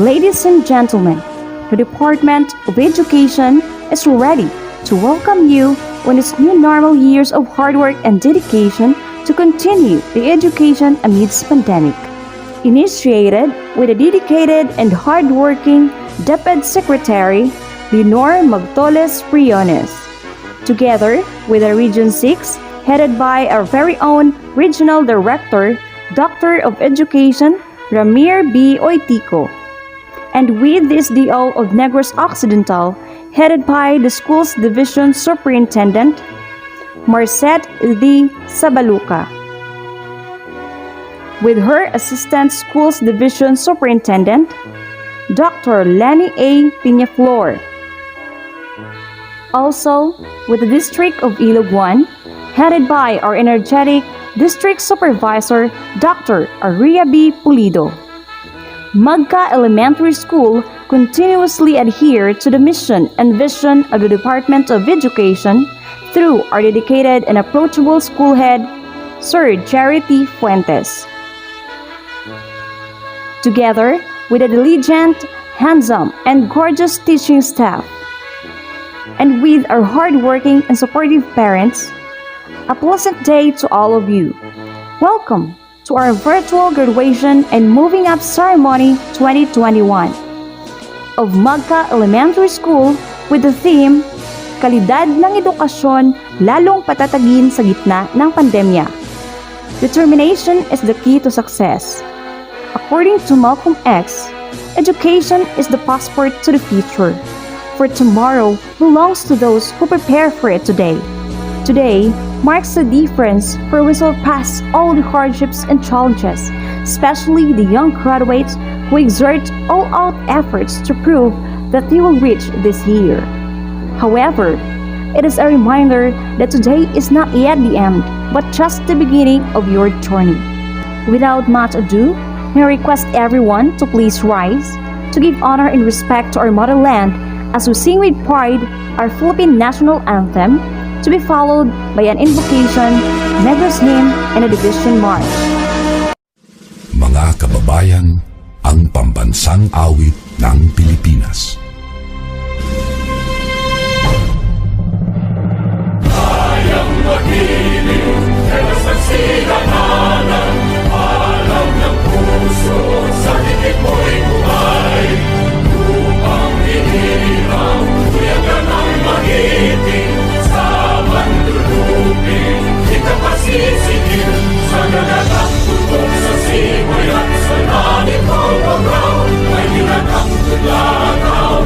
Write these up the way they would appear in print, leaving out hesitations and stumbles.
Ladies and gentlemen, the Department of Education is ready to welcome you on its new normal years of hard work and dedication to continue the education amidst pandemic. Initiated with a dedicated and hardworking DepEd Secretary, Leonor Magtoles Priones, together with the Region 6, headed by our very own Regional Director, Doctor of Education, Ramir B. Oitico, and with the SDO of Negros Occidental, headed by the Schools Division Superintendent, Marcet D. Sabaluca, with her Assistant Schools Division Superintendent, Dr. Lenny A. Piñaflor. Also, with the District of Ilog 1, headed by our energetic District Supervisor, Dr. Aria B. Pulido. Magka Elementary School continuously adhere to the mission and vision of the Department of Education through our dedicated and approachable school head, Sir Charity Fuentes. Together with a diligent, handsome, and gorgeous teaching staff, and with our hardworking and supportive parents, a pleasant day to all of you. Welcome to our virtual graduation and moving up ceremony 2021 of Magka Elementary School with the theme, Kalidad ng Edukasyon lalong patatagin sa gitna ng pandemya. Determination is the key to success. According to Malcolm X, education is the passport to the future, for tomorrow belongs to those who prepare for it today. Today marks the difference for we surpass all the hardships and challenges, especially the young graduates who exert all-out efforts to prove that they will reach this year. However, it is a reminder that today is not yet the end, but just the beginning of your journey. Without much ado, may I request everyone to please rise to give honor and respect to our motherland as we sing with pride our Philippine national anthem, to be followed by an invocation, Negros hymn, and a division march. Mga kababayan, ang pambansang awit ng Pilipinas. Kayang magiliw, kaya sa sigananan, alam ng puso, sa dikit mo'y buhay. Upang hinihirang, kuyagan ang magiting, sa mandulupin, di ka pasisigil, sa nagagang tutok sa simoy at sa langit mo pagaw, may ginagang tulagaw,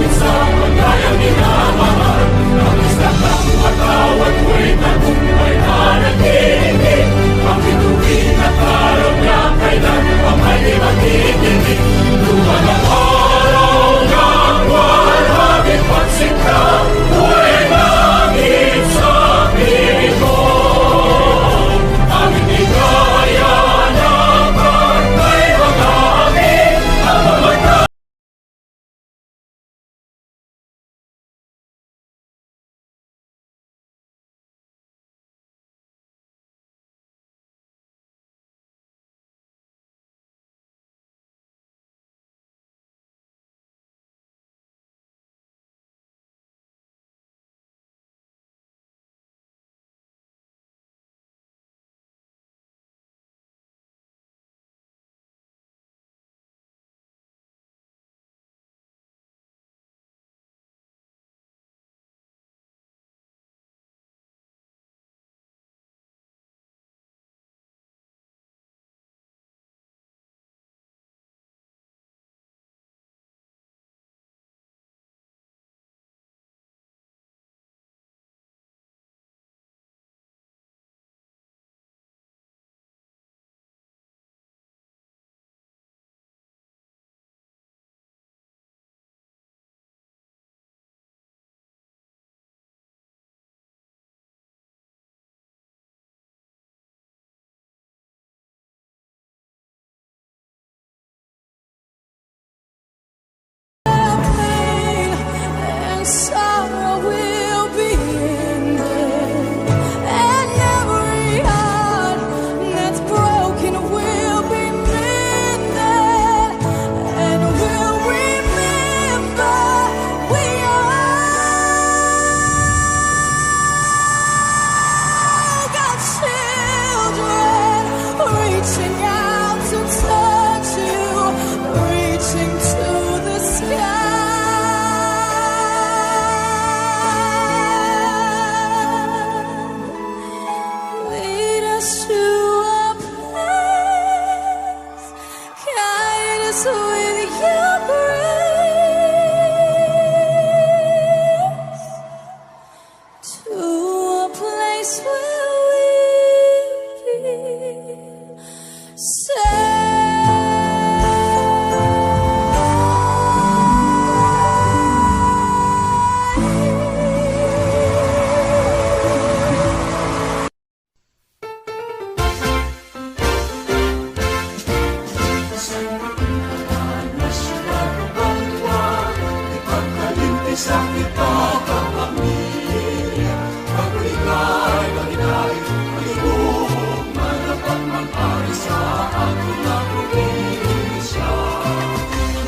isa kita kapamilya. Pag-ulikay, pag-inay, pag-ibong, manapat mag-ari sa atin na probinsya.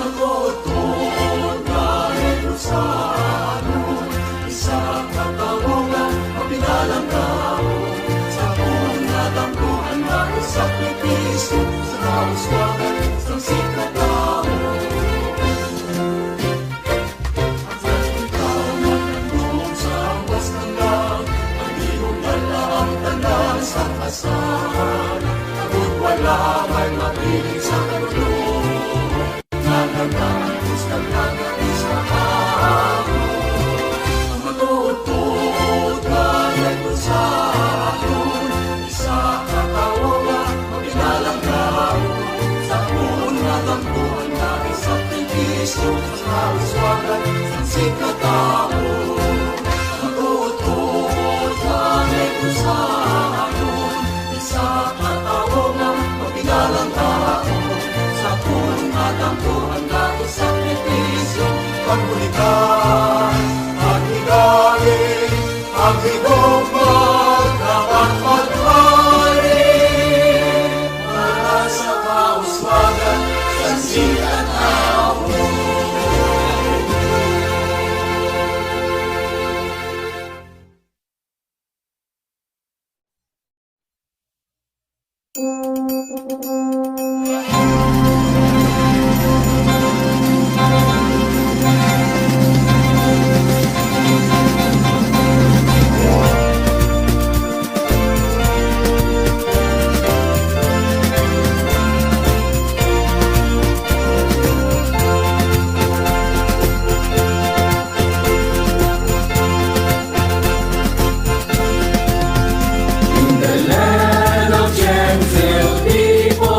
Nagotong kahit usano, isa katawagan, mapinalang tao. Sa punat ang buhan na isakripisyo, sa kauswagan, sa sikat tao. Sa kasal, abot wala may mapiling sa kalulungan. Nagagapos ng nagagis na ako. Ang matutot kahit kung sa akin, isa katawagan, mapinalang tao. Sa punat ang buwan na isakripisyo, sa kauswagan, sa sikat tao. Ang matutot kahit kung sa sa katawagan, mapigalang tao. Sa punat ang buwan na isakripisyo, pagbulikan, paghigaling, paghigong magkapat mag-ari. Para sa kauswagan, sa sikat tao. Gentle people.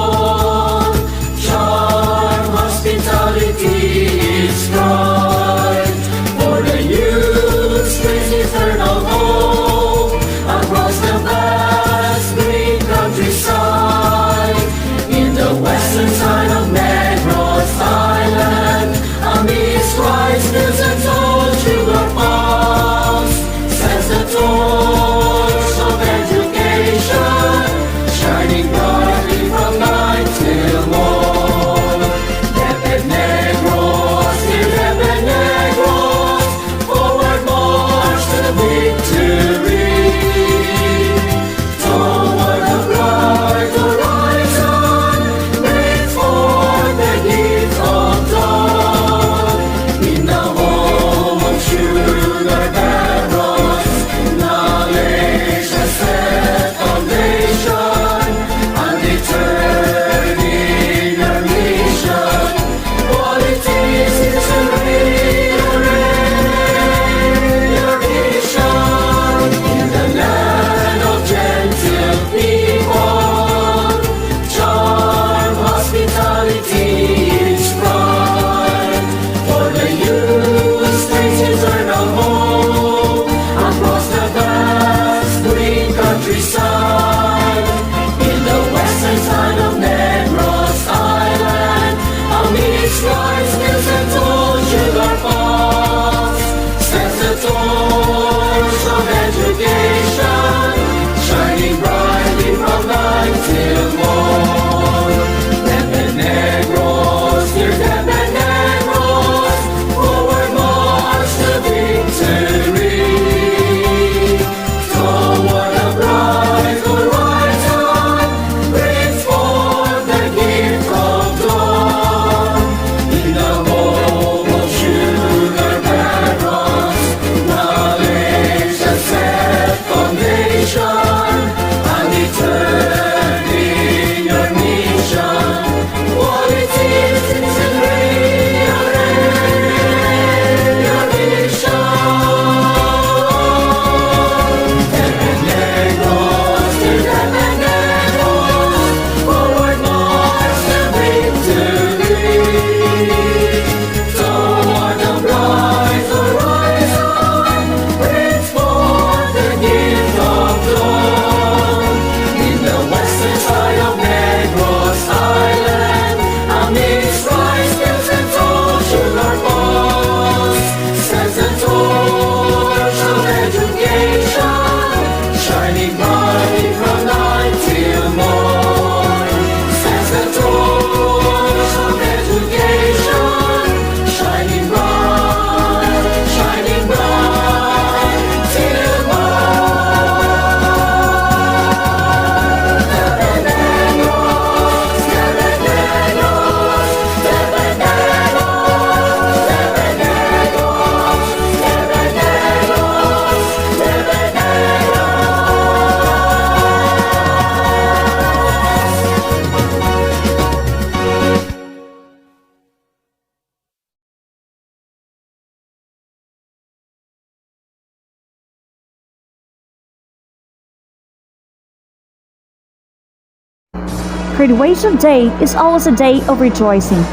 graduation day is always a day of rejoicing,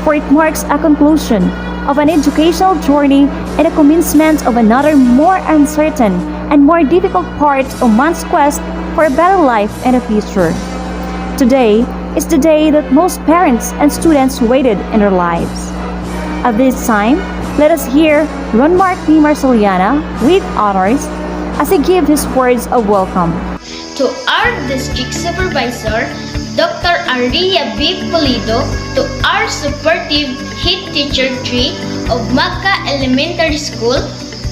for it marks a conclusion of an educational journey and a commencement of another more uncertain and more difficult part of man's quest for a better life and a future. Today is the day that most parents and students waited in their lives. At this time, let us hear Ronmark P. Marceliana with honors as he gives his words of welcome. To our District Supervisor, Dr. Aria B. Pulido, to our supportive Head Teacher 3 of Magka Elementary School,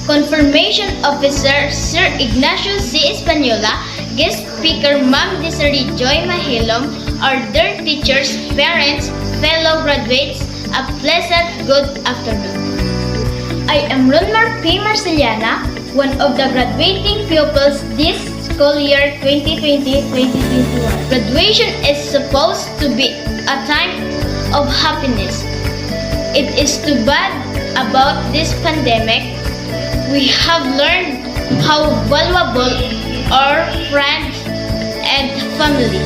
Confirmation Officer Sir Ignacio C. Española, Guest Speaker Ma'am Desiree Joy Mahilom, our dear teachers, parents, fellow graduates, a pleasant good afternoon. I am Ronmark P. Marceliana, one of the graduating pupils this school year 2020-2021. Graduation is supposed to be a time of happiness. It is too bad about this pandemic. We have learned how valuable our friends and family,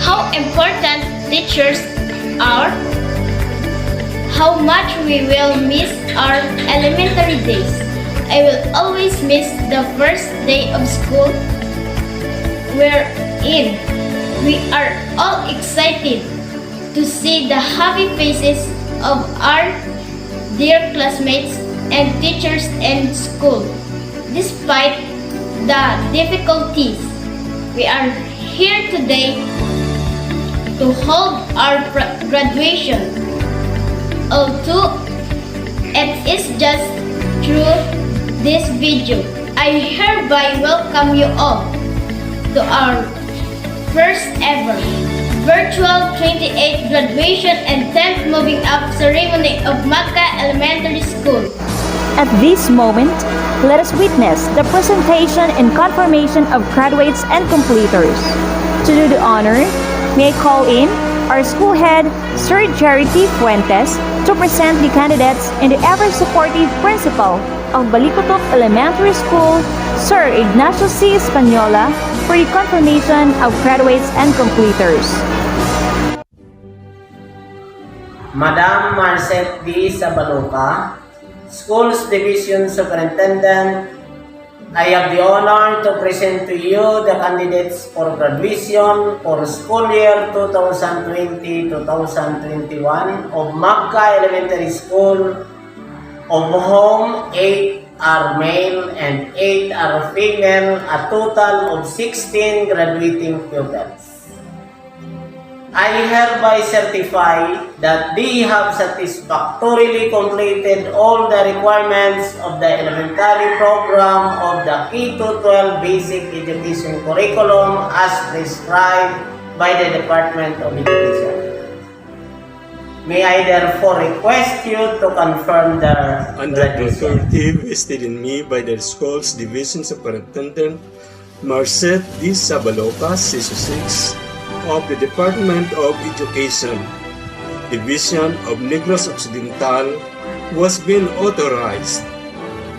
how important teachers are, how much we will miss our elementary days. I will always miss the first day of school wherein we are all excited to see the happy faces of our dear classmates and teachers in school. Despite the difficulties, we are here today to hold our graduation. Although it is just through this video, I hereby welcome you all to our first ever virtual 28th graduation and 10th moving up ceremony of Magka Elementary School. At this moment, let us witness the presentation and confirmation of graduates and completers. To do the honor, may I call in our school head, Sir Jerry T. Fuentes, to present the candidates and the ever-supportive principal of Balikutok Elementary School, Sir Ignacio C. Española, for the confirmation of graduates and completers. Madam Marcet D. Sabaloca, Schools Division Superintendent, I have the honor to present to you the candidates for graduation for school year 2020-2021 of Magka Elementary School, of whom 8 are male and 8 are female, a total of 16 graduating pupils. I hereby certify that they have satisfactorily completed all the requirements of the elementary program of the K-12 Basic Education Curriculum as prescribed by the Department of Education. May I therefore request you to confirm their Under the graduation. authority vested in me by the school's division superintendent, Marcet D. Sabaloca, CISO 6, of the Department of Education, Division of Negros Occidental, was being authorized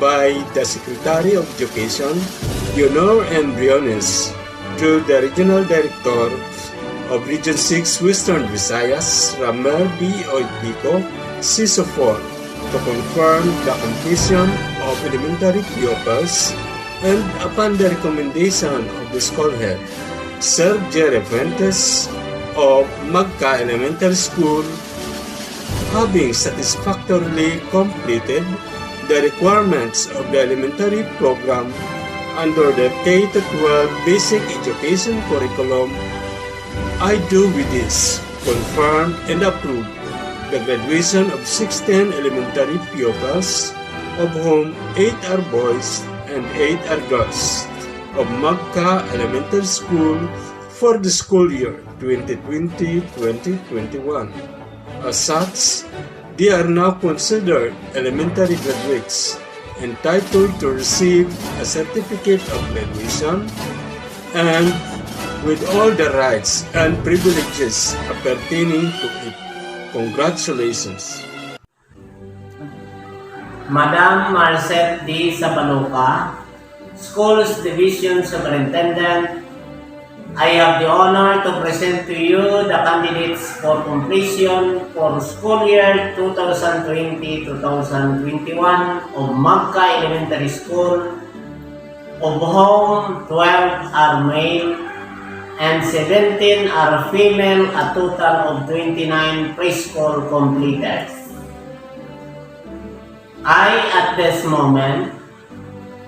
by the Secretary of Education, Leonor M. Briones, through the Regional Director of Region 6 Western Visayas, Ramel B. Oipico, CISO 4, to confirm the completion of elementary pupils and upon the recommendation of the school head, Sir Jerry Fuentes of Magka Elementary School, having satisfactorily completed the requirements of the elementary program under the K-12 Basic Education Curriculum, I do with this confirm and approve the graduation of 16 elementary pupils, of whom 8 are boys and 8 are girls, of Magka Elementary School for the school year 2020-2021. As such, they are now considered elementary graduates entitled to receive a certificate of graduation and with all the rights and privileges pertaining to it. Congratulations. Madam Marcet D. Sabaloca, Schools Division Superintendent, I have the honor to present to you the candidates for completion for school year 2020-2021 of Magka Elementary School, of whom 12 are male and 17 are female, a total of 29 preschool completers. I, at this moment,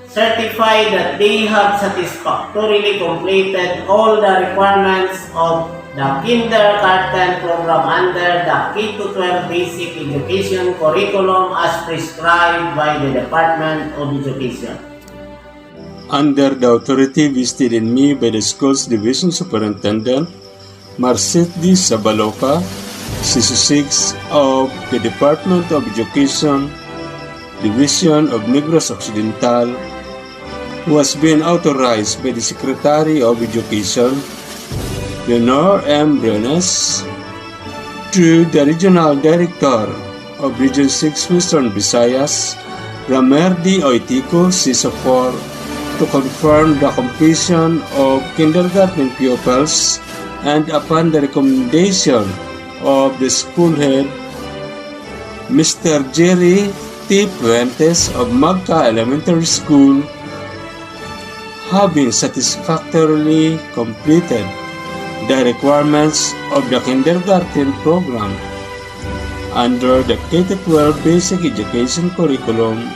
certify that they have satisfactorily completed all the requirements of the kindergarten program under the K-12 basic education curriculum as prescribed by the Department of Education. Under the authority vested in me by the school's division superintendent, Marcet D. Sabaloca, CC6 of the Department of Education, Division of Negros Occidental, who has been authorized by the Secretary of Education, Leonor M. Brenes, to the Regional Director of Region 6 Western Visayas, Ramer D. Oitico, CISA4, to confirm the completion of kindergarten pupils, and upon the recommendation of the school head, Mr. Jerry T. Puentes of Magka Elementary School, having satisfactorily completed the requirements of the kindergarten program under the K-12 basic education curriculum,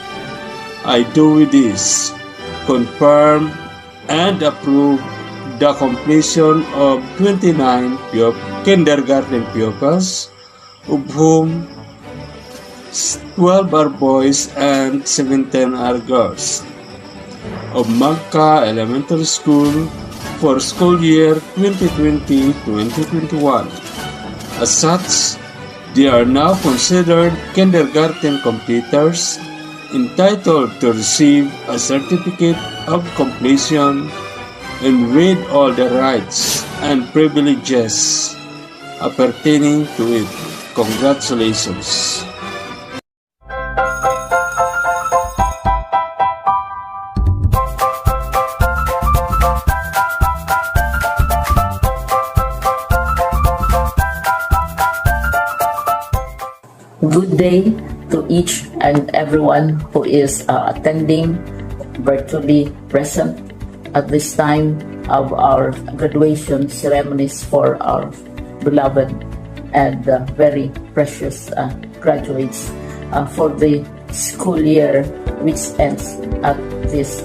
I do with this confirm and approve the completion of 29 kindergarten pupils, of whom 12 are boys and 17 are girls, of Magka Elementary School for school year 2020-2021. As such, they are now considered kindergarten completers, entitled to receive a certificate of completion and with all the rights and privileges appertaining to it. Congratulations. Good day to each and everyone who is attending virtually present at this time of our graduation ceremonies for our beloved and very precious graduates for the school year which ends at this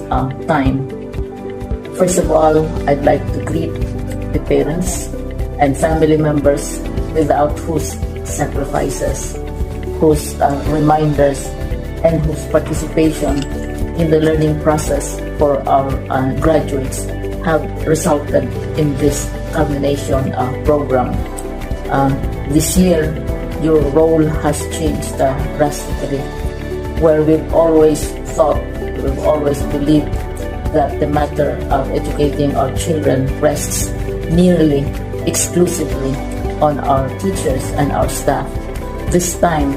time. First of all, I'd like to greet the parents and family members without whose sacrifices, whose reminders, and whose participation in the learning process for our graduates have resulted in this culmination program. This year, your role has changed drastically, where we've always thought, we've always believed that the matter of educating our children rests nearly exclusively on our teachers and our staff. This time,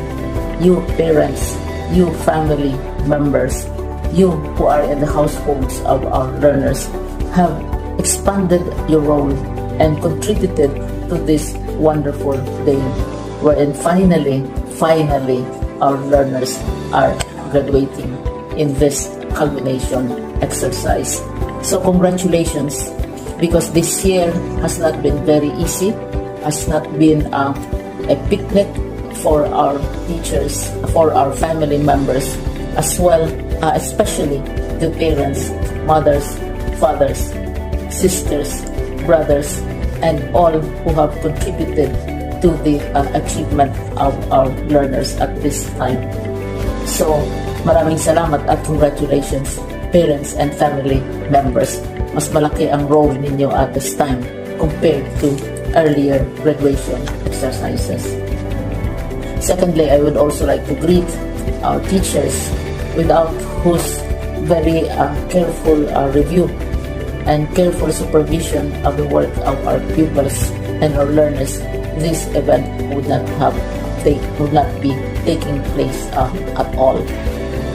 you parents, you family members, you who are in the households of our learners have expanded your role and contributed to this wonderful day wherein finally our learners are graduating in this culmination exercise. So congratulations, because this year has not been very easy, has not been a picnic for our teachers, for our family members, as well, especially the parents, mothers, fathers, sisters, brothers, and all who have contributed to the achievement of our learners at this time. So, maraming salamat at congratulations, parents and family members. Mas malaki ang role ninyo at this time compared to earlier graduation exercises. Secondly, I would also like to greet our teachers, without whose very careful review and careful supervision of the work of our pupils and our learners, this event would not be taking place at all.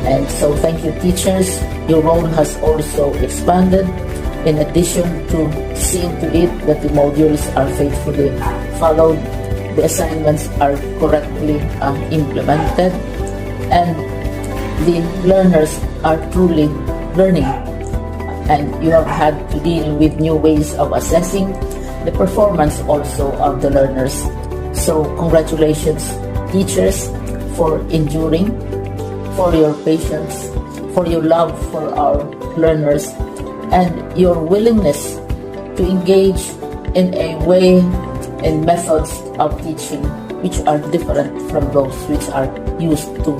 And so thank you, teachers. Your role has also expanded, In addition to seeing to it that the modules are faithfully followed, the assignments are correctly implemented, and the learners are truly learning. And you have had to deal with new ways of assessing the performance also of the learners. So congratulations, teachers, for enduring, for your patience, for your love for our learners, and your willingness to engage in a way and methods of teaching which are different from those which are used to.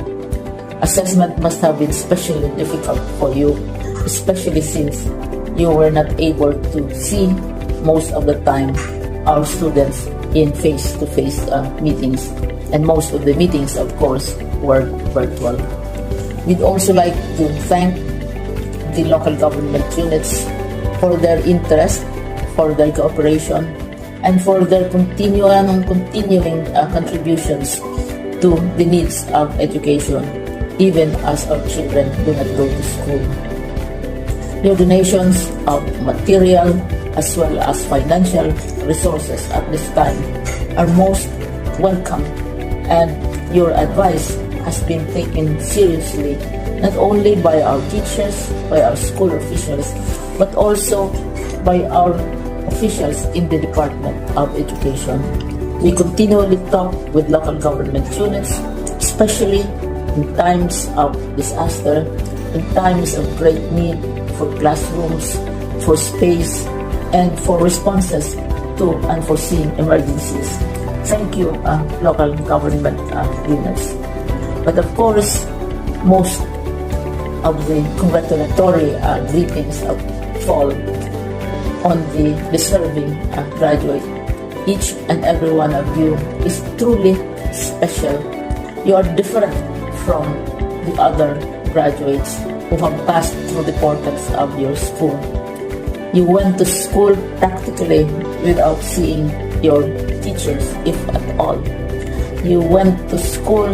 Assessment must have been especially difficult for you, especially since you were not able to see most of the time our students in face-to-face meetings, and most of the meetings, of course, were virtual. We'd also like to thank the local government units for their interest, for their cooperation, and for their continuing contributions to the needs of education, even as our children do not go to school. Your donations of material as well as financial resources at this time are most welcome, and your advice has been taken seriously not only by our teachers, by our school officials, but also by our officials in the Department of Education. We continually talk with local government units, especially in times of disaster, in times of great need for classrooms, for space, and for responses to unforeseen emergencies. Thank you, local government units. But of course, most of the congratulatory greetings fall on the deserving graduate. Each and every one of you is truly special. You are different from the other graduates who have passed through the portals of your school. You went to school practically without seeing your teachers, if at all. You went to school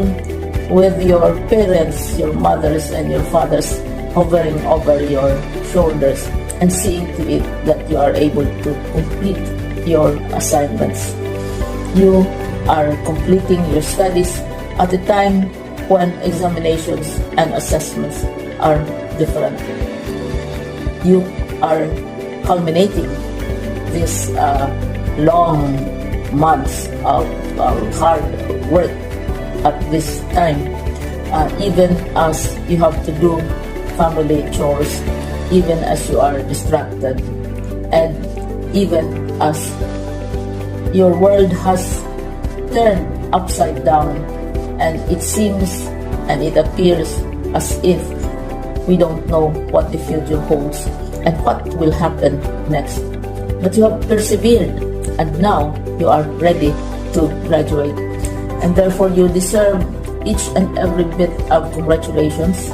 with your parents, your mothers and your fathers hovering over your shoulders and seeing to it that you are able to complete your assignments. You are completing your studies at a time when examinations and assessments are different. You are culminating this long months of hard work at this time, even as you have to do family chores, even as you are distracted, and even as your world has turned upside down, and it seems and it appears as if we don't know what the future holds and what will happen next. But you have persevered, and now you are ready to graduate. And therefore you deserve each and every bit of congratulations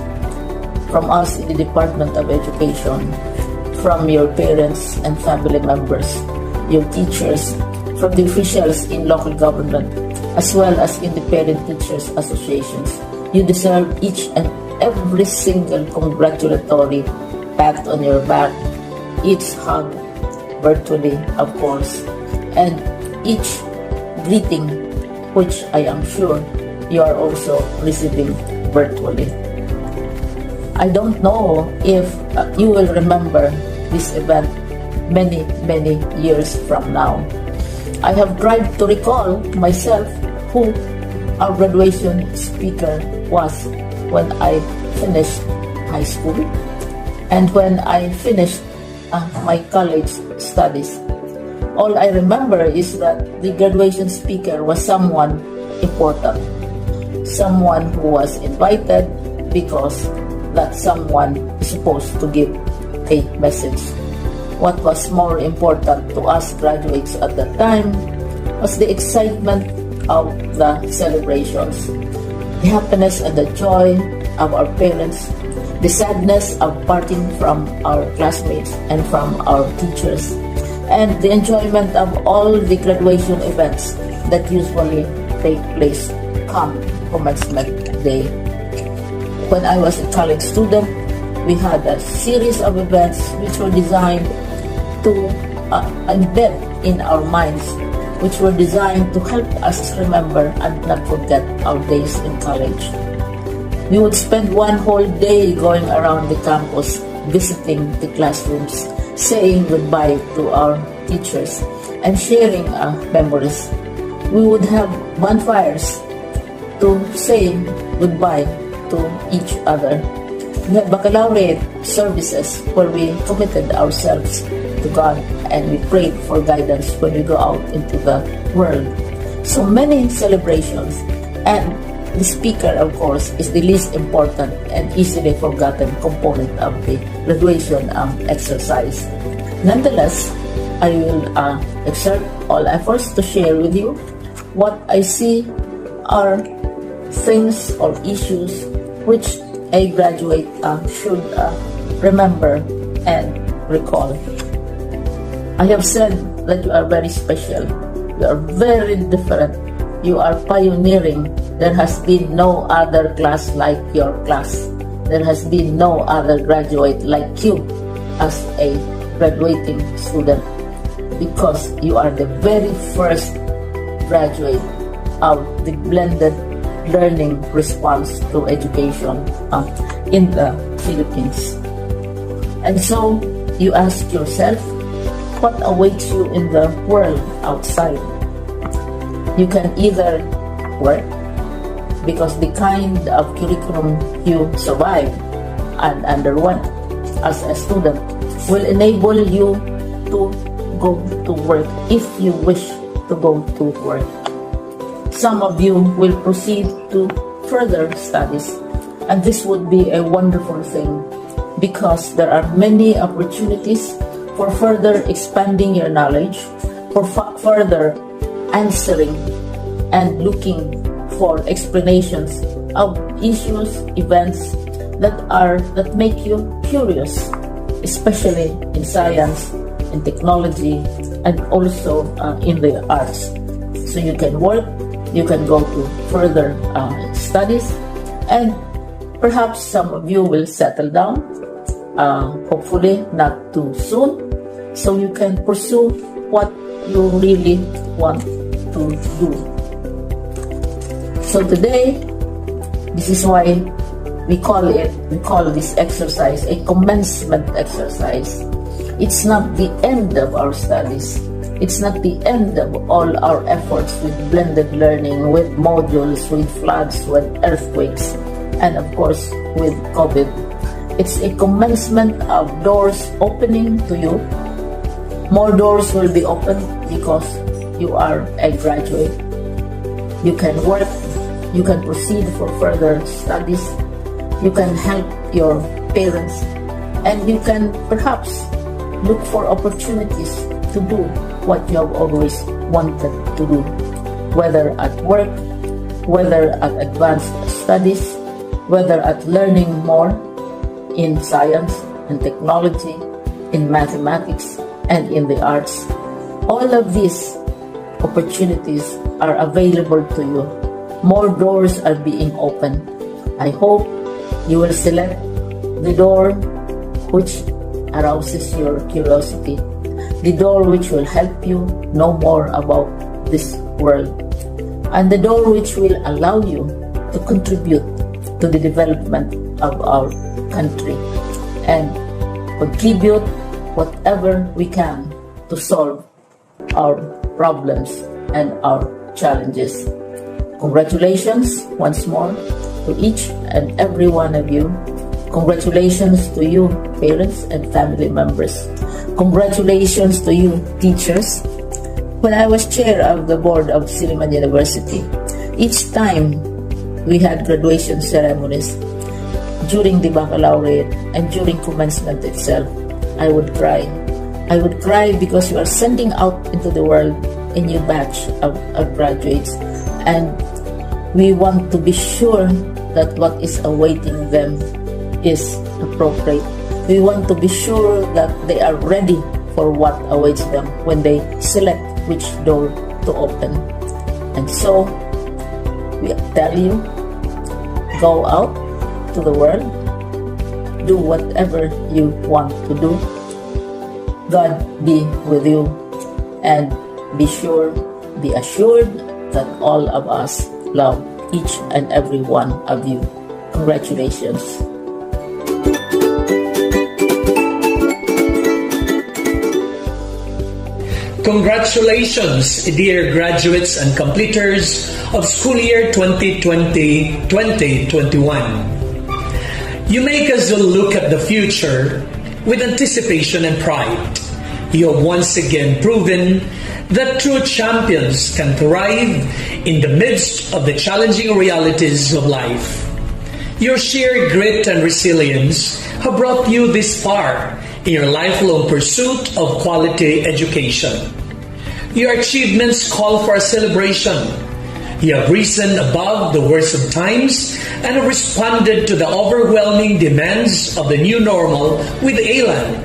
from us in the Department of Education, from your parents and family members, your teachers, from the officials in local government, as well as in the Parent Teachers Associations. You deserve each and every single congratulatory pat on your back, each hug, virtually of course, and each greeting, which I am sure you are also receiving virtually. I don't know if you will remember this event many, many years from now. I have tried to recall myself who our graduation speaker was when I finished high school and when I finished my college studies. All I remember is that the graduation speaker was someone important, someone who was invited because that someone is supposed to give a message. What was more important to us graduates at that time was the excitement of the celebrations, the happiness and the joy of our parents, the sadness of parting from our classmates and from our teachers, and the enjoyment of all the graduation events that usually take place come commencement day. When I was a college student, we had a series of events which were designed to embed in our minds, which were designed to help us remember and not forget our days in college. We would spend one whole day going around the campus, visiting the classrooms, saying goodbye to our teachers, and sharing memories. We would have bonfires to say goodbye to each other. We had baccalaureate services where we committed ourselves to God and we prayed for guidance when we go out into the world. So many celebrations, and the speaker, of course, is the least important and easily forgotten component of the graduation exercise. Nonetheless, I will exert all efforts to share with you what I see are things or issues which a graduate should remember and recall. I have said that you are very special. You are very different. You are pioneering. There has been no other class like your class. There has been no other graduate like you as a graduating student, because you are the very first graduate of the blended learning response to education in the Philippines. And so you ask yourself, what awaits you in the world outside? You can either work, because the kind of curriculum you survive and underwent as a student will enable you to go to work if you wish to go to work. Some of you will proceed to further studies, and this would be a wonderful thing because there are many opportunities for further expanding your knowledge, for further answering and looking for explanations of issues, events that make you curious, especially in science, in technology, and also in the arts. So you can work, you can go to further studies, and perhaps some of you will settle down, hopefully not too soon, so you can pursue what you really want to do. So today, this is why we call this exercise a commencement exercise. It's not the end of our studies. It's not the end of all our efforts with blended learning, with modules, with floods, with earthquakes, and of course with COVID. It's a commencement of doors opening to you. More doors will be opened because you are a graduate. You can work, you can proceed for further studies, you can help your parents, and you can perhaps look for opportunities to do what you have always wanted to do, whether at work, whether at advanced studies, whether at learning more in science and technology, in mathematics, and in the arts. All of these opportunities are available to you. More doors are being opened. I hope you will select the door which arouses your curiosity, the door which will help you know more about this world, and the door which will allow you to contribute to the development of our country and contribute whatever we can to solve our problems and our challenges. Congratulations once more to each and every one of you. Congratulations to you, parents and family members. Congratulations to you, teachers. When I was chair of the board of Silliman University, each time we had graduation ceremonies, during the baccalaureate and during commencement itself, I would cry. I would cry because you are sending out into the world a new batch of graduates, and we want to be sure that what is awaiting them is appropriate. We want to be sure that they are ready for what awaits them when they select which door to open. And so, we tell you, go out to the world, do whatever you want to do, God be with you, and be assured that all of us love each and every one of you. Congratulations. Congratulations, dear graduates and completers of school year 2020-2021. You make us look at the future with anticipation and pride. You have once again proven that true champions can thrive in the midst of the challenging realities of life. Your sheer grit and resilience have brought you this far in your lifelong pursuit of quality education. Your achievements call for a celebration. You have risen above the worst of times and have responded to the overwhelming demands of the new normal with elan.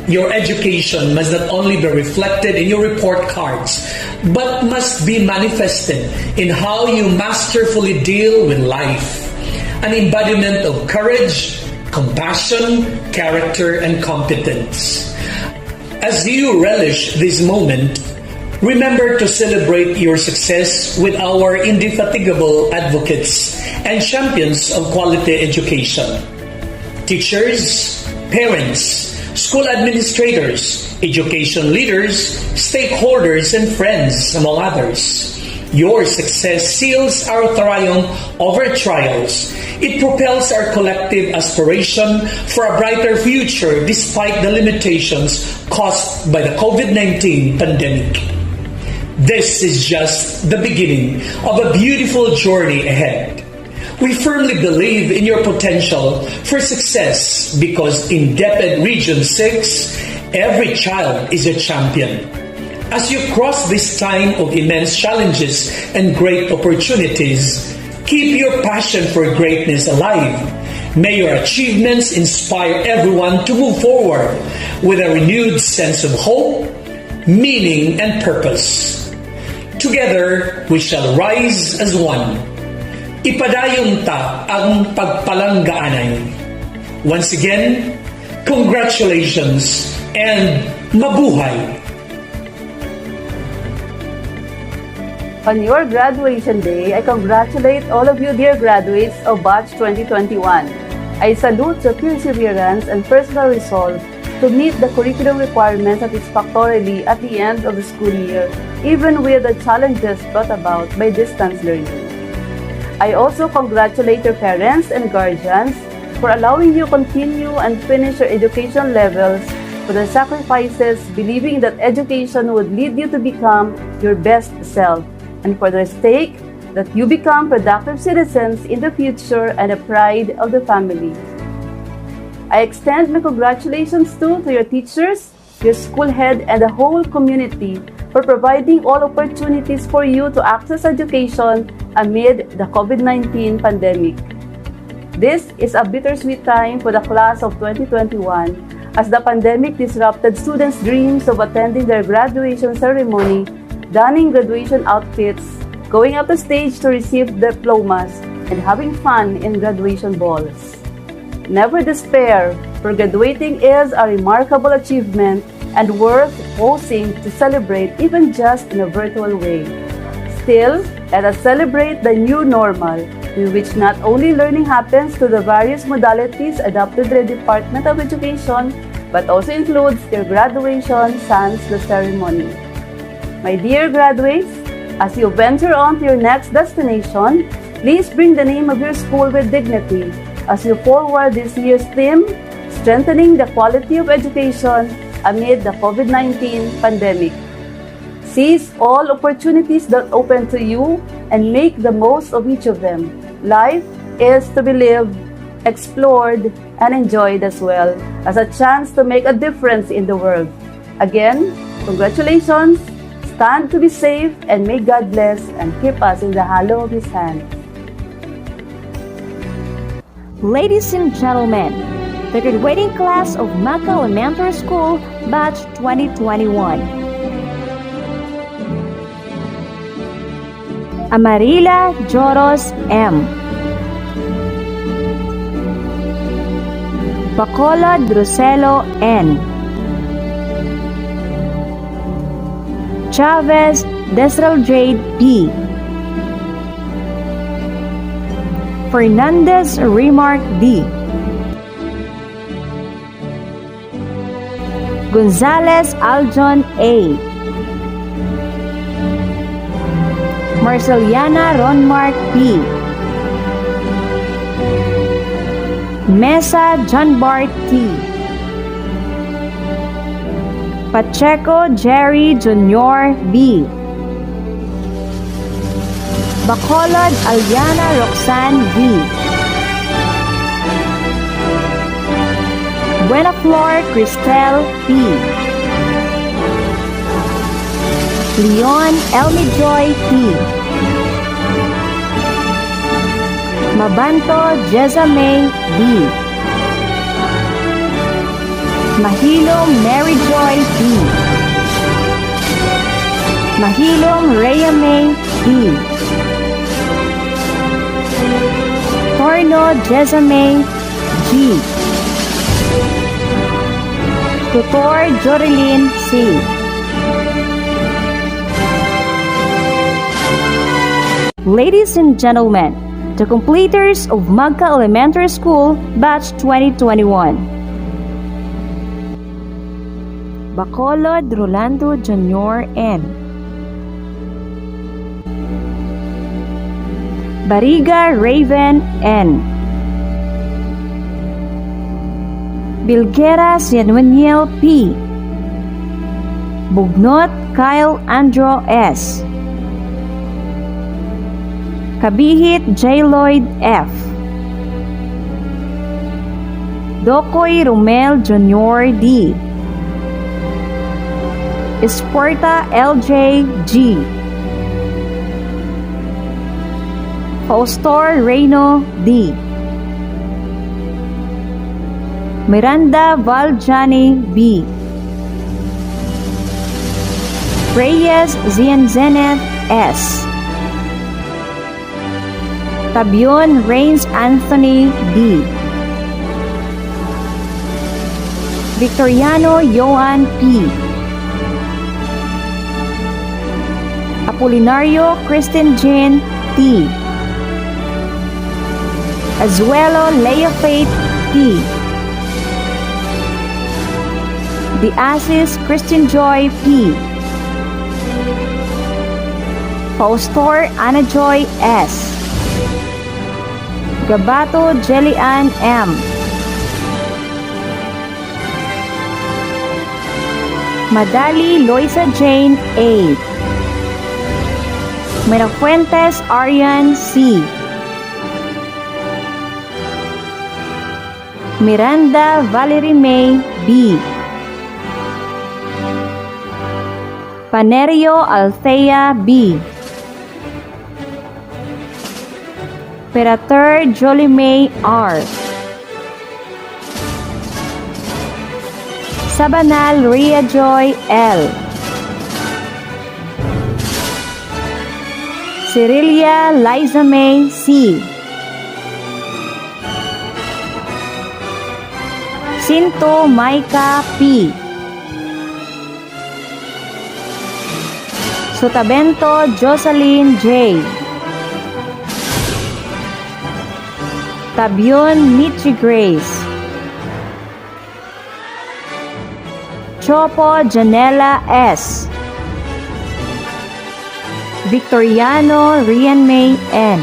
Your education must not only be reflected in your report cards, but must be manifested in how you masterfully deal with life. An embodiment of courage, compassion, character, and competence. As you relish this moment, remember to celebrate your success with our indefatigable advocates and champions of quality education. Teachers, parents, school administrators, education leaders, stakeholders, and friends, among others. Your success seals our triumph over trials. It propels our collective aspiration for a brighter future despite the limitations caused by the COVID-19 pandemic. This is just the beginning of a beautiful journey ahead. We firmly believe in your potential for success because in DepEd Region 6, every child is a champion. As you cross this time of immense challenges and great opportunities, keep your passion for greatness alive. May your achievements inspire everyone to move forward with a renewed sense of hope, meaning, and purpose. Together, we shall rise as one. Ipadayon ta ang pagpalanggaanay. Once again, congratulations and mabuhay! On your graduation day, I congratulate all of you dear graduates of Batch 2021. I salute your perseverance and personal resolve to meet the curriculum requirements satisfactorily at the end of the school year, even with the challenges brought about by distance learning. I also congratulate your parents and guardians for allowing you continue and finish your education levels for the sacrifices, believing that education would lead you to become your best self, and for the stake that you become productive citizens in the future and the pride of the family. I extend my congratulations to your teachers, your school head, and the whole community for providing all opportunities for you to access education amid the COVID-19 pandemic. This is a bittersweet time for the class of 2021 as the pandemic disrupted students' dreams of attending their graduation ceremony, donning graduation outfits, going up the stage to receive diplomas, and having fun in graduation balls. Never despair, for graduating is a remarkable achievement and worth pausing to celebrate even just in a virtual way. Still, let us celebrate the new normal, in which not only learning happens through the various modalities adopted by the Department of Education, but also includes their graduation sans the ceremony. My dear graduates, as you venture on to your next destination, please bring the name of your school with dignity as you forward this year's theme, strengthening the quality of education amid the COVID-19 pandemic. Seize all opportunities that open to you and make the most of each of them. Life is to be lived, explored, and enjoyed as well as a chance to make a difference in the world. Again, congratulations, stand to be safe, and may God bless and keep us in the hollow of His hand. Ladies and gentlemen, the graduating class of Magka Elementary School, Batch 2021. Amarila Joros M. Bacola Druselo N. Chavez Desrel Jade P. Fernandez Remark D. Gonzalez Aljon A. Marceliana Ronmark P. Mesa John Bart T. Pacheco Jerry Jr. B. Bacolod Aliana Roxanne V. Buenaflor Cristel P. Leon Elmi Joy P. Mabanto Jezame B. Mahilom Mary Joy B. Mahilom Rhea May B. Torno Jezame G. Tutor Jorilyn C. Ladies and gentlemen, the completers of Magka Elementary School Batch 2021. Bacolod Rolando Jr. N. Bariga Raven N. Bilguera Yenueniel P. Bugnot Kyle Andro S. Kabihit J. Lloyd F. Dokoy Romel Jr. D. Esporta LJ G. Faustor Reyno D. Miranda Valjani B. Reyes Zienzenet S. Tabion Reigns Anthony D. Victoriano Joan P. Apolinario Kristen Jean T. Azuelo Leia Faith P. The Assis Christian Joy P. Faustor Ana Joy S. Gabato Jelian M. Madali Loisa Jane A. Mirafuentes Arian C. Miranda Valerie May B. Panerio Althea B. Perater Jolie May R. Sabanal Ria Joy L. Cirilia Liza May C. Sinto Maika P. Sotavento Jocelyn J. Tabion Michi Grace. Chopo Janela S. Victoriano Rian May N.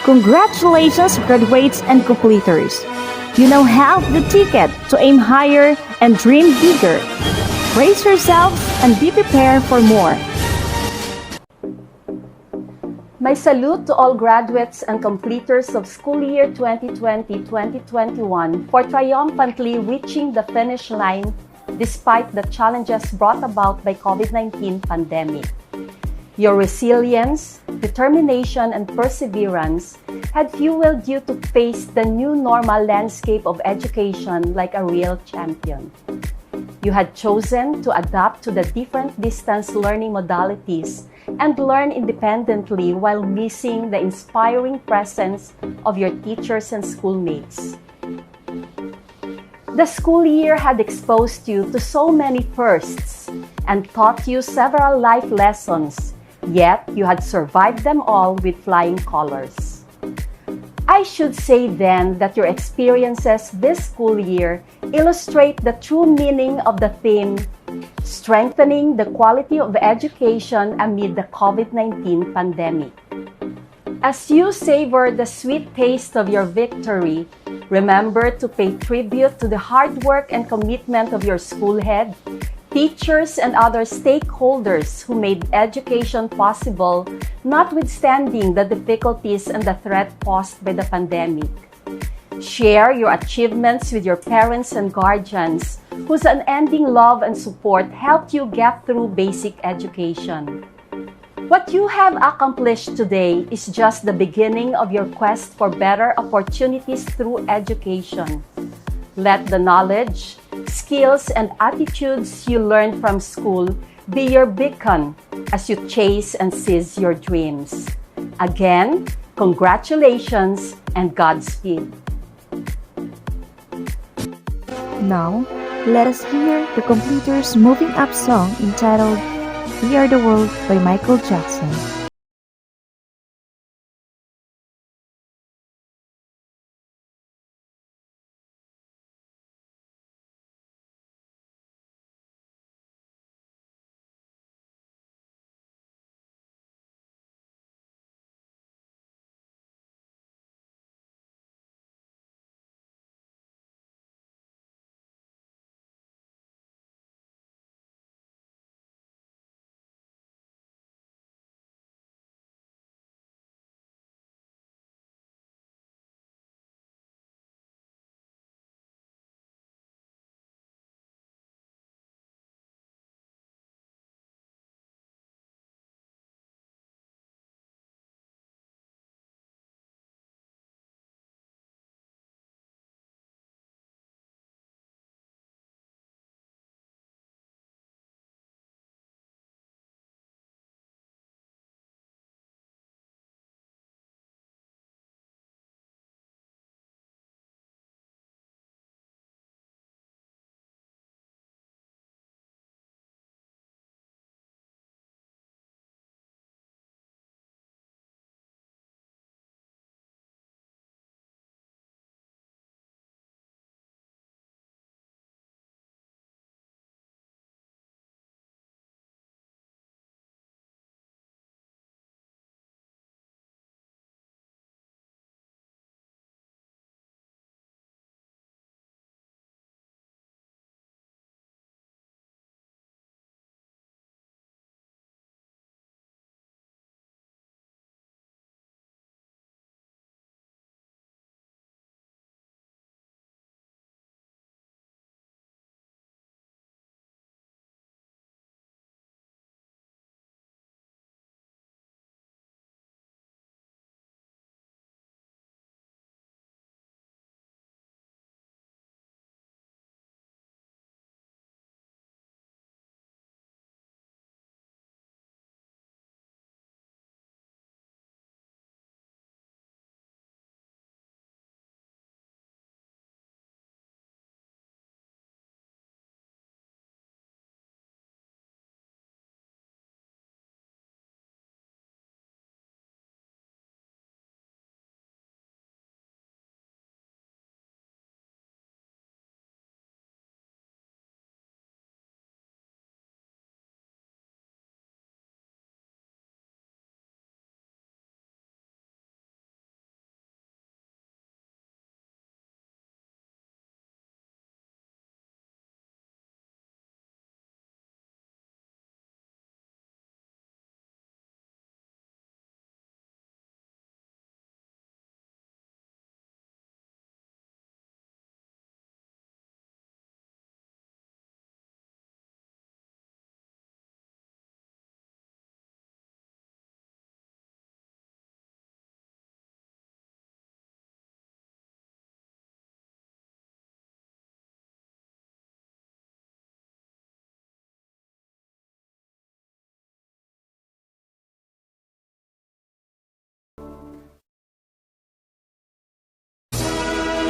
Congratulations, graduates and completers. You now have the ticket to aim higher and dream bigger. Brace yourselves and be prepared for more. My salute to all graduates and completers of school year 2020-2021 for triumphantly reaching the finish line despite the challenges brought about by COVID-19 pandemic. Your resilience, determination, and perseverance had fueled you to face the new normal landscape of education like a real champion. You had chosen to adapt to the different distance learning modalities and learn independently while missing the inspiring presence of your teachers and schoolmates. The school year had exposed you to so many firsts and taught you several life lessons, yet you had survived them all with flying colors. I should say then that your experiences this school year illustrate the true meaning of the theme, strengthening the quality of education amid the COVID-19 pandemic. As you savor the sweet taste of your victory, remember to pay tribute to the hard work and commitment of your school head, teachers, and other stakeholders who made education possible, notwithstanding the difficulties and the threat posed by the pandemic. Share your achievements with your parents and guardians, whose unending love and support helped you get through basic education. What you have accomplished today is just the beginning of your quest for better opportunities through education. Let the knowledge, skills, and attitudes you learned from school be your beacon as you chase and seize your dreams. Again, congratulations and Godspeed. Now, let us hear the Completers' Moving Up song entitled We Are the World by Michael Jackson.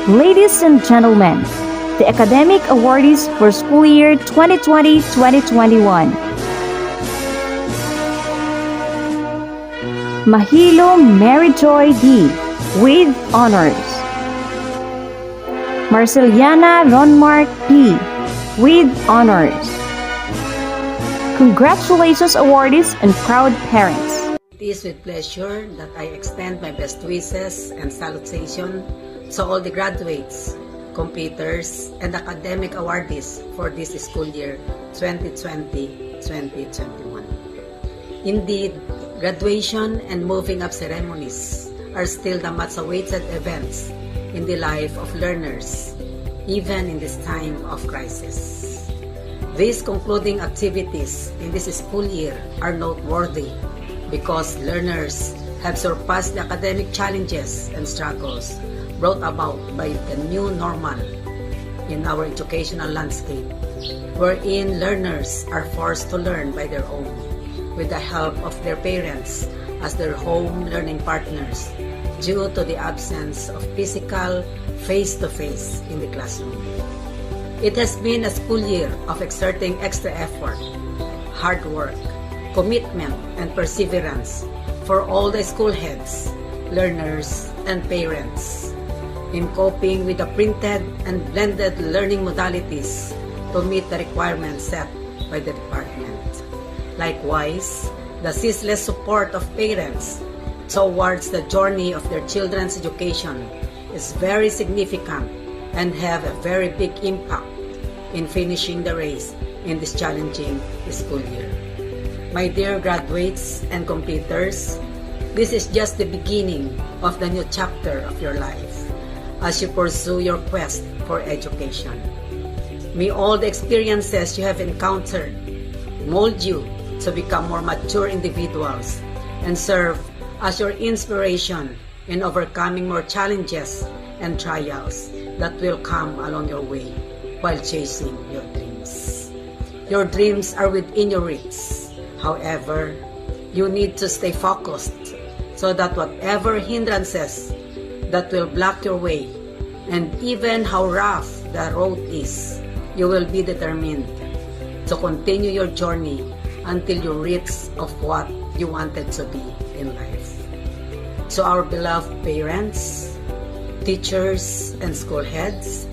Ladies and gentlemen, the academic awardees for school year 2020-2021. Mahilo Mary Joy D. with honors. Marceliana Ronmark P. with honors. Congratulations awardees and proud parents. It is with pleasure that I extend my best wishes and salutation to all the graduates, completers, and academic awardees for this school year 2020-2021. Indeed, graduation and moving up ceremonies are still the much-awaited events in the life of learners, even in this time of crisis. These concluding activities in this school year are noteworthy because learners have surpassed the academic challenges and struggles brought about by the new normal in our educational landscape, wherein learners are forced to learn by their own, with the help of their parents as their home learning partners due to the absence of physical face-to-face in the classroom. It has been a school year of exerting extra effort, hard work, commitment, and perseverance for all the school heads, learners, and parents in coping with the printed and blended learning modalities to meet the requirements set by the department. Likewise, the ceaseless support of parents towards the journey of their children's education is very significant and have a very big impact in finishing the race in this challenging school year. My dear graduates and completers, this is just the beginning of the new chapter of your life as you pursue your quest for education. May all the experiences you have encountered mold you to become more mature individuals and serve as your inspiration in overcoming more challenges and trials that will come along your way while chasing your dreams. Your dreams are within your reach. However, you need to stay focused so that whatever hindrances that will block your way, and even how rough the road is, you will be determined to continue your journey until you reach of what you wanted to be in life. To our beloved parents, teachers, and school heads,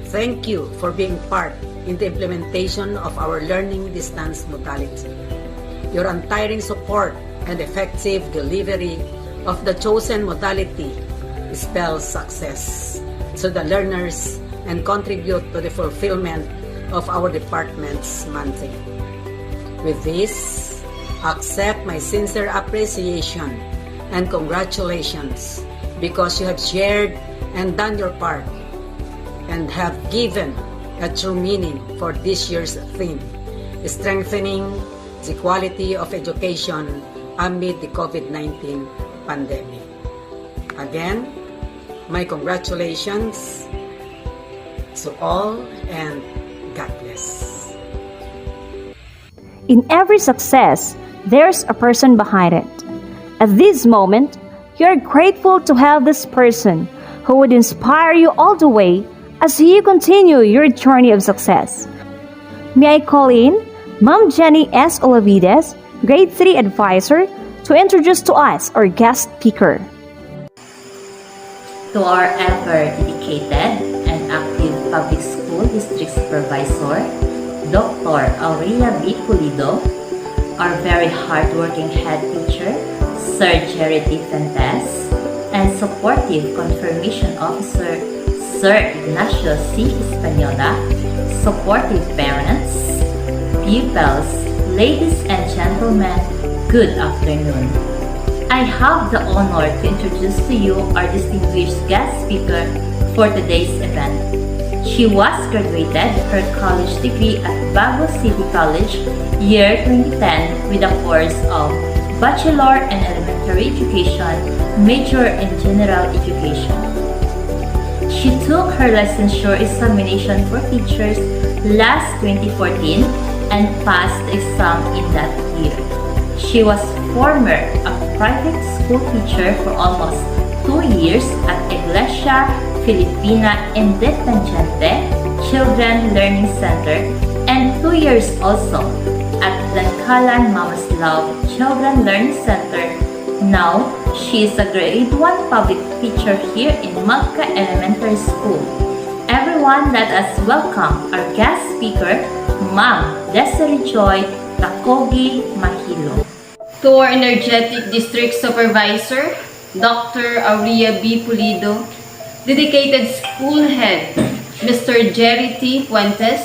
thank you for being part in the implementation of our learning distance modality. Your untiring support and effective delivery of the chosen modality spells success to the learners and contribute to the fulfillment of our department's mandate. With this, accept my sincere appreciation and congratulations because you have shared and done your part and have given a true meaning for this year's theme, strengthening the quality of education amid the COVID-19 pandemic. Again, my congratulations to all and God bless. In every success, there's a person behind it. At this moment, you're grateful to have this person who would inspire you all the way as you continue your journey of success. May I call in Ma'am Jenny S. Olavides, Grade 3 Advisor, to introduce to us our guest speaker. To our ever dedicated and active public school district supervisor, Dr. Aurelia B. Pulido, our very hardworking head teacher, Sir Jerry T. Fentes, and supportive confirmation officer, Sir Ignacio C. Española, supportive parents, pupils, ladies and gentlemen, good afternoon. I have the honor to introduce to you our distinguished guest speaker for today's event. She was graduated her college degree at Bago City College, year 2010, with a course of Bachelor in Elementary Education, major in General Education. She took her licensure examination for teachers last 2014 and passed the exam in that year. She was former a private school teacher for almost 2 years at Iglesia Filipina Independiente. Children Learning Center and 2 years also at Lancalan Mama's Love Children Learning Center. Now, she is a grade 1 public teacher here in Magka Elementary School. Everyone, let us welcome our guest speaker, Ma'am Desiree Joy Takogi Mahilo. To our energetic district supervisor, Dr. Aurea B. Pulido, dedicated school head, Mr. Jerry T. Fuentes,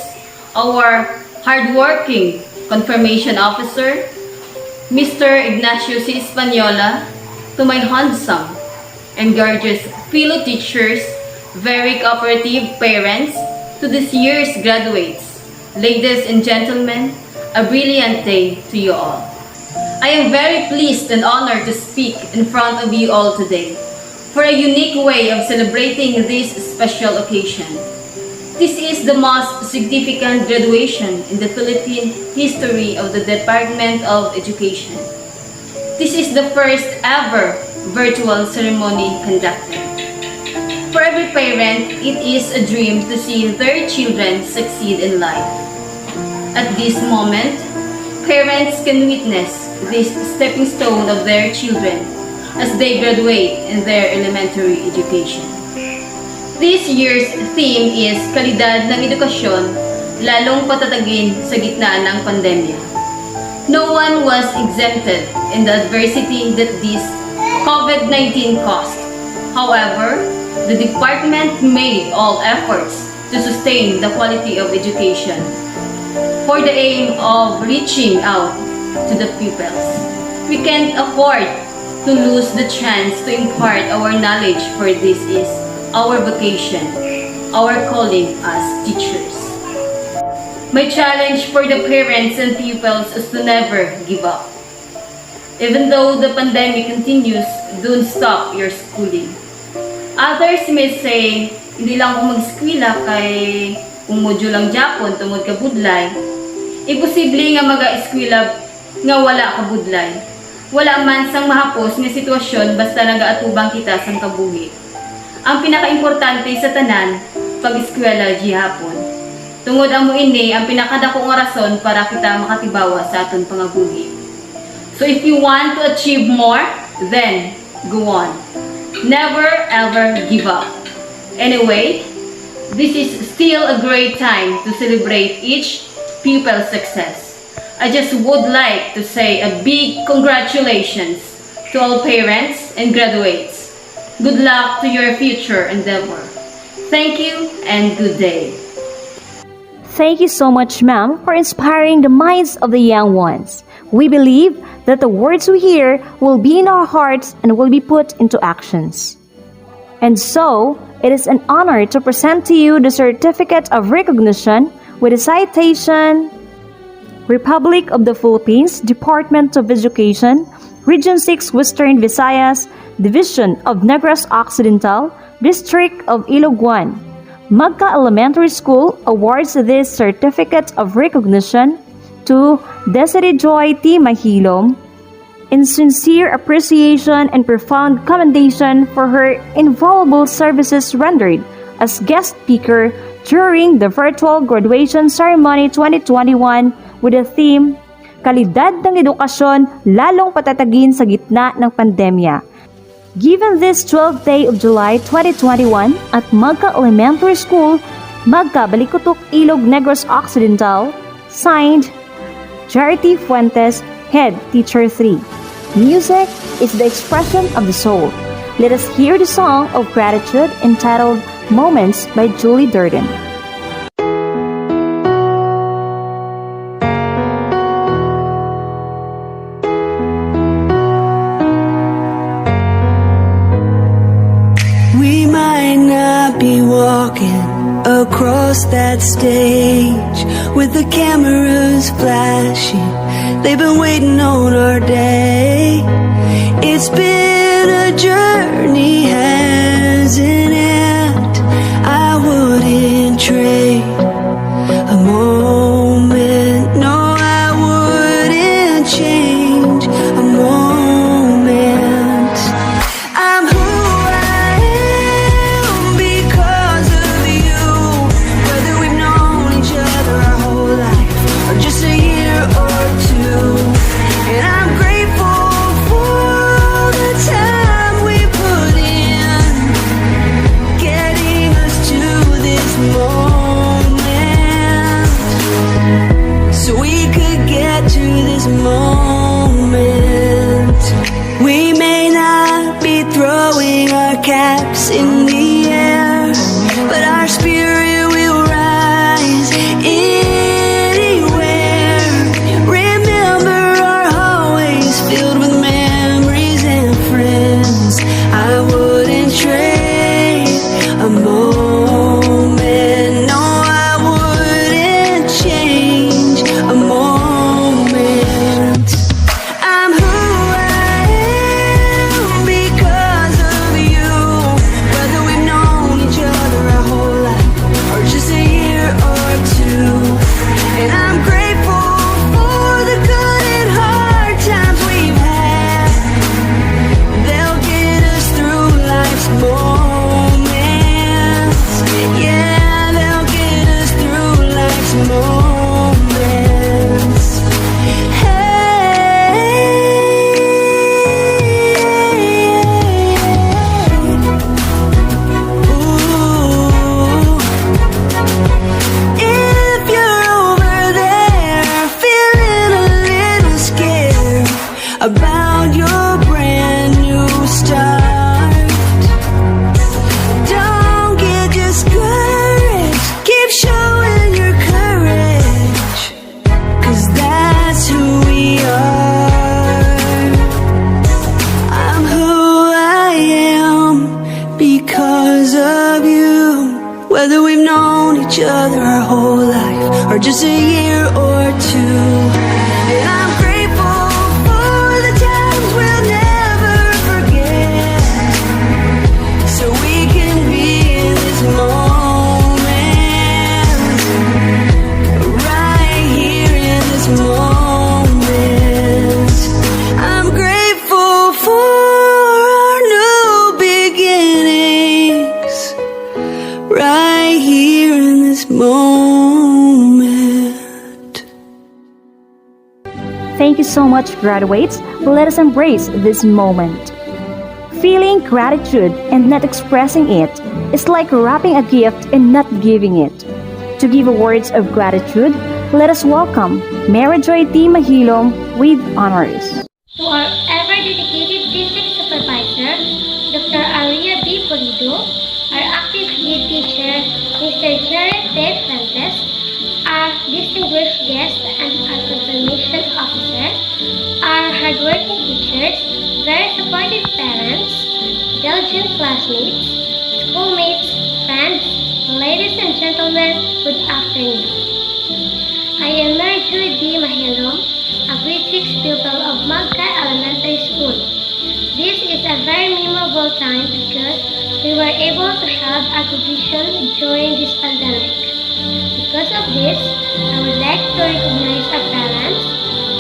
our hardworking confirmation officer, Mr. Ignacio C. Española, to my handsome and gorgeous fellow teachers, very cooperative parents, to this year's graduates, ladies and gentlemen, a brilliant day to you all. I am very pleased and honored to speak in front of you all today for a unique way of celebrating this special occasion. This is the most significant graduation in the Philippine history of the Department of Education. This is the first ever virtual ceremony conducted. For every parent, it is a dream to see their children succeed in life. At this moment, parents can witness this stepping stone of their children as they graduate in their elementary education. This year's theme is Kalidad ng Edukasyon, lalong patatagin sa gitna ng pandemya. No one was exempted in the adversity that this COVID-19 caused. However, the department made all efforts to sustain the quality of education for the aim of reaching out to the pupils. We can't afford to lose the chance to impart our knowledge, for this is our vocation, our calling as teachers. My challenge for the parents and pupils is to never give up. Even though the pandemic continues, don't stop your schooling. Others may say, hindi lang ako mag-eskwela kay kung module lang Japon tungod ka budlay. Imposible nga mag-eskwela nga wala ka budlay. Wala man sang mahapos nga sitwasyon basta nagaatubang kita sang kabuhi. Ang pinakaimportante sa tanan, pag-eskwela gihapon. Tungod amo ini ang pinakadako nga rason para kita makatibawa sa aton pangabuhi. So if you want to achieve more, then go on. Never ever give up. Anyway, this is still a great time to celebrate each pupil's success. I just would like to say a big congratulations to all parents and graduates. Good luck to your future endeavor. Thank you and good day. Thank you so much, ma'am, for inspiring the minds of the young ones. We believe that the words we hear will be in our hearts and will be put into actions. And so, it is an honor to present to you the Certificate of Recognition with a citation, Republic of the Philippines, Department of Education, Region 6 Western Visayas, Division of Negros Occidental, District of Iloguan. Magka Elementary School awards this Certificate of Recognition to Desiree Joy T. Mahilo in sincere appreciation and profound commendation for her invaluable services rendered as guest speaker during the virtual graduation ceremony 2021 with the theme, Kalidad ng Edukasyon, lalong patatagin sa gitna ng pandemya. Given this 12th day of July 2021 at Magka Elementary School, Magka Balikutuk Ilog Negros Occidental, signed, Charity Fuentes, Head Teacher 3. Music is the expression of the soul. Let us hear the song of gratitude entitled Moments by Julie Durden. We might not be walking across that stage with the cameras flashing. They've been waiting on our day. It's been a journey, hasn't it? I wouldn't trade a moment. No, I wouldn't change a moment. I'm who I am because of you. Whether we've whether we've known each other our whole life or just a year or two. And I'm grateful for the times we'll never forget, so we can be in this moment, right here in this moment. I'm grateful for our new beginnings, right here in this moment. Thank you so much, graduates. Let us embrace this moment. Feeling gratitude and not expressing it is like wrapping a gift and not giving it. To give words of gratitude, let us welcome Mary Joy T. Mahilom with honors. To our ever-dedicated district supervisor, Dr. Aria B. Pulido, our active head teacher, Mr. Jared T. Fuentes, our distinguished guest and our confirmation officer, our hardworking teachers, very supportive parents, diligent classmates, schoolmates, friends, ladies and gentlemen, good afternoon. I am Mary Joy D. Mahilom, a grade 6 pupil of Magka Elementary School. This is a very memorable time because we were able to have a graduation during this pandemic. Because of this, I would like to recognize our parents,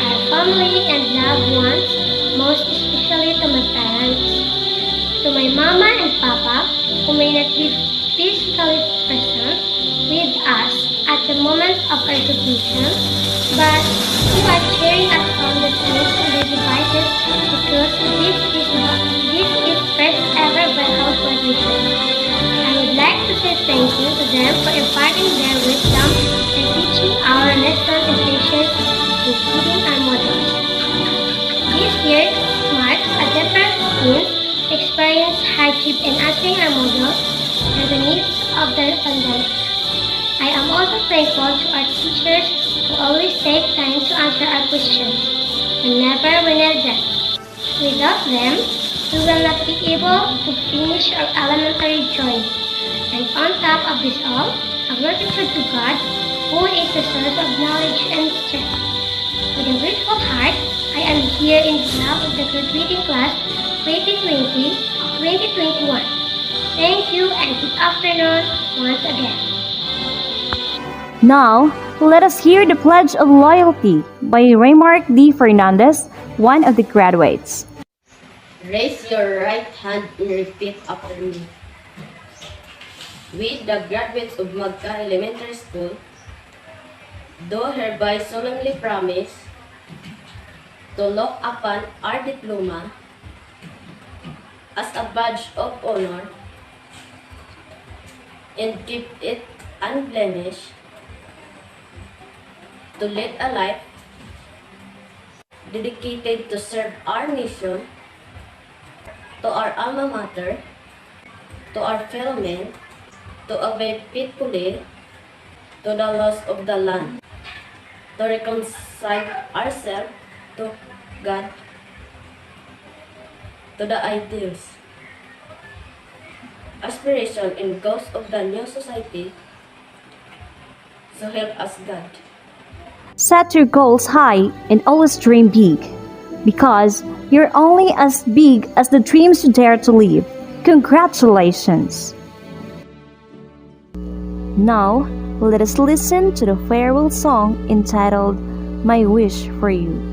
our family and loved ones, most especially to my parents, to my mama and papa who may not be physically present with us at the moment of our graduation, but who are cheering us from the screens on their devices because this is first ever virtual graduation. I would like to say thank you to them for imparting their wisdom and teaching our lessons and patience, including our models. This year marks a different since experience hardship in answering our models and the needs of the pandemic. I am also thankful to our teachers who always take time to answer our questions whenever we need them. Without them, we will not be able to finish our elementary journey. And on top of this all, a gratitude to God, who is the source of knowledge and strength. With a grateful heart, I am here in behalf of the graduating class 2020-2021. Thank you and good afternoon once again. Now, let us hear the Pledge of Loyalty by Raymark D. Fernandez, one of the graduates. Raise your right hand and repeat after me. We, the graduates of Magka Elementary School, do hereby solemnly promise to look upon our diploma as a badge of honor and keep it unblemished, to lead a life dedicated to serve our nation, to our alma mater, to our fellow men, to obey faithfully to the laws of the land, to reconcile ourselves to God, to the ideals, aspiration and goals of the new society, so help us God. Set your goals high and always dream big, because you're only as big as the dreams you dare to live. Congratulations! Now, let us listen to the farewell song entitled My Wish for You.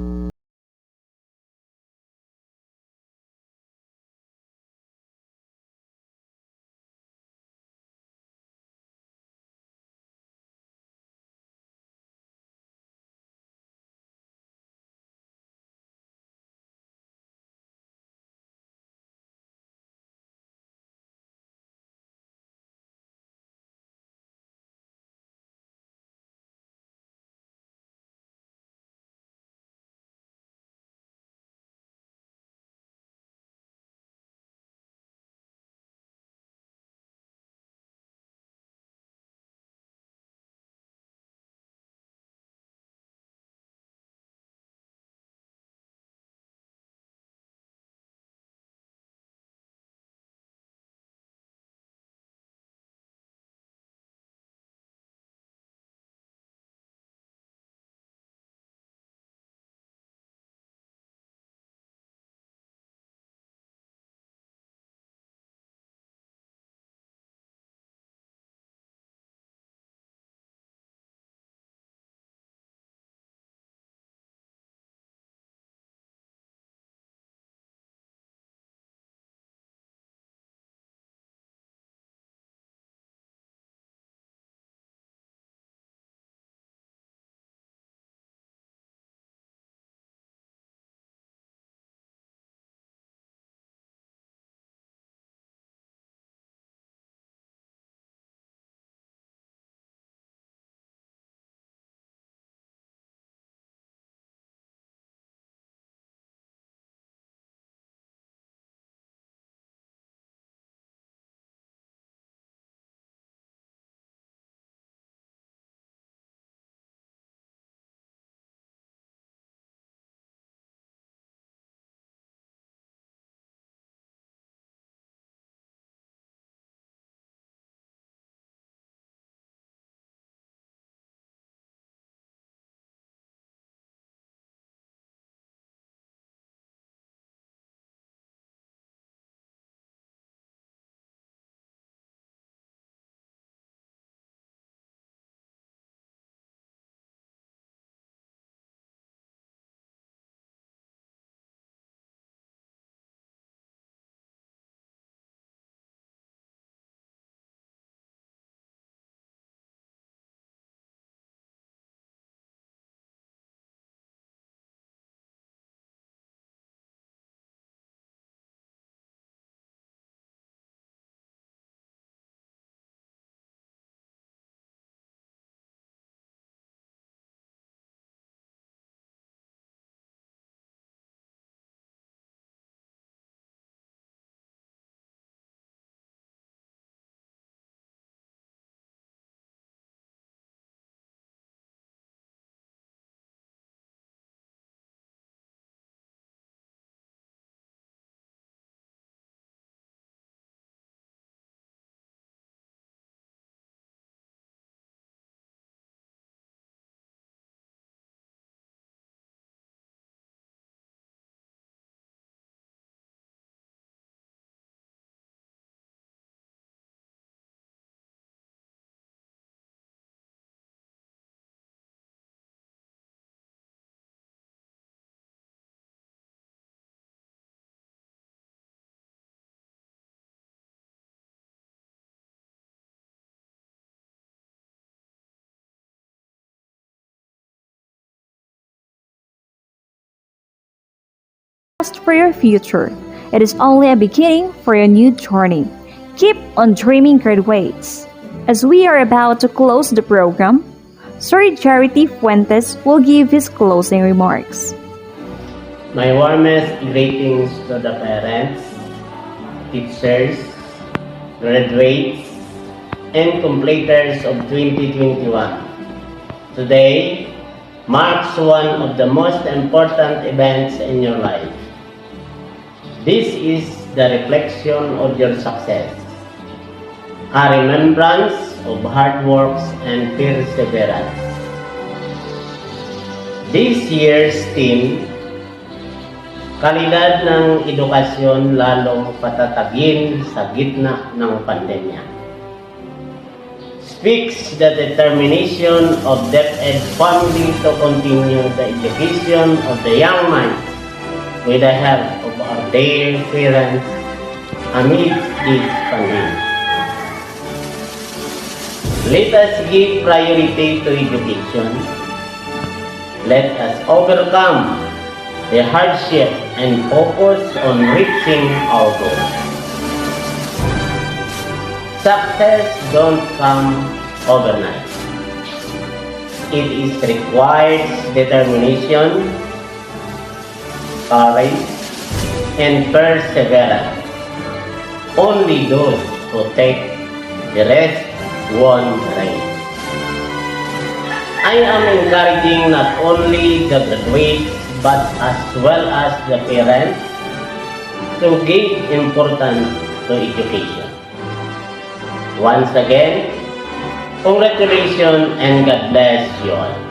for your future. It is only a beginning for a new journey. Keep on dreaming, graduates. As we are about to close the program, Sir Charity Fuentes will give his closing remarks. My warmest greetings to the parents, teachers, graduates, and completers of 2021. Today marks one of the most important events in your life. This is the reflection of your success, a remembrance of hard works and perseverance. This year's theme, kalidad ng edukasyon lalong patatagin sa gitna ng pandemya, speaks the determination of DepEd family to continue the education of the young minds with the help of our dear parents amid this pandemic. Let us give priority to education. Let us overcome the hardship and focus on reaching our goals. Success don't come overnight. It is requires determination, courage, and perseverance. Only those who take the rest won the race. I am encouraging not only the graduates but as well as the parents to give importance to education. Once again, congratulations and God bless you all.